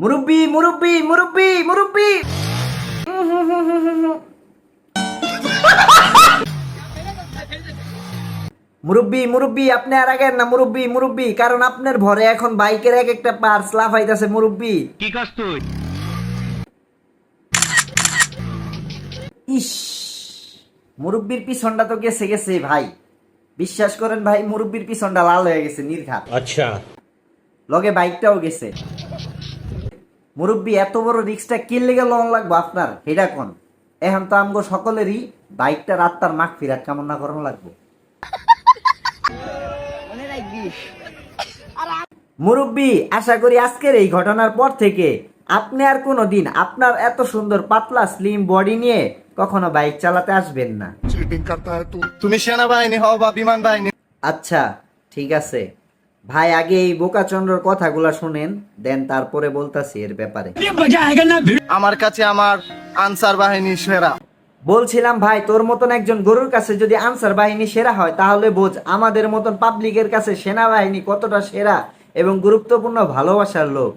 মুরব্বি মুরব্বি মুরব্বি মুরব্বি মুরব্বি মুরব্বি আপনি আর আগের না মুরব্বি মুরব্বি, কারণ আপনার ভরে এখন বাইকের এক একটা পার্টস লাফাইতাছে মুরব্বি। কি কাজ তুই? ইস, মুরব্বির পিছনটা তো গেছে গেছে ভাই, বিশ্বাস করেন ভাই, মুরব্বির পিছনটা লাল হয়ে গেছে নির্ঘাত। আচ্ছা, লগে বাইকটাও গেছে। মুরব্বি এত বড় রিক্সটা কি লেগে লং লাগবো আপনার, এটা কোন? এখন তো আমগো সকলেরই বাইকটা রাত্তার মাখ ফিরাত কামনা করানো লাগবো। মুরব্বি, আশা করি আজকের এই ঘটনার পর থেকে আপনি আর কোনোদিন আপনার এত সুন্দর পাতলা স্লিম বডি নিয়ে কখনো বাইক চালাতে আসবেন না। তুমি সেনাবাহিনী হও বা বিমান বাহিনী। আচ্ছা ঠিক আছে ভাই, আগে এই বোকাচন্দ্রর কথাগুলা শুনেন, দেন তারপরে বলতাছি এর ব্যাপারে। আমার কাছে আমার আনসার বাহিনী সেরা। বলছিলাম ভাই, তোর মতন একজন গরুর কাছে যদি আনসার বাহিনী সেরা হয়, তাহলে বোঝ আমাদের মতন পাবলিকের কাছে সেনাবাহিনী কতটা সেরা এবং গুরুত্বপূর্ণ ভালোবাসার লোক।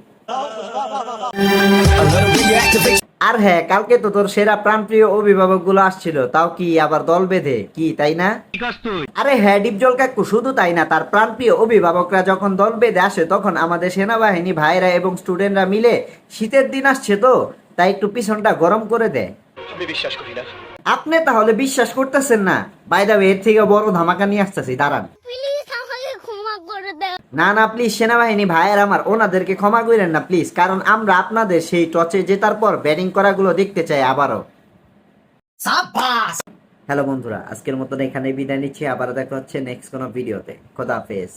আর হ্যাঁ, কালকে তো তোর সেরা প্রাণপ্রিয় অভিভাবক গুলো আসছিল, তাও কি আবার দল বেঁধে, কি তাই না? কি কাজ তুই? আরে হ্যাঁ ডিপজল কাকু, শুধু তাই না, তার প্রাণপ্রিয় অভিভাবকরা যখন দল বেঁধে আসে তখন আমাদের সেনাবাহিনী ভাইরা এবং স্টুডেন্টরা মিলে, শীতের দিন আসছে তো তাই একটু পিছনটা গরম করে দেয়। আমি বিশ্বাস করি না। আপনি তাহলে বিশ্বাস করতেছেন না? বাই দা ওয়ে, এর থেকে বড় ধামাকা নিয়ে আসতেছি, দাঁড়ান। না না প্লিজ সেনাবাহিনী ভাইয়ের আমার, ওনাদেরকে ক্ষমা করেন না প্লিজ, কারণ আমরা আপনাদের সেই টচে জেতার পর ব্যাটিং করাগুলো দেখতে চাই আবারও। হ্যালো বন্ধুরা, আজকের মতন এখানে বিদায় নিচ্ছি, আবার দেখা হচ্ছে নেক্সট কোনো ভিডিওতে। খোদা হাফেজ।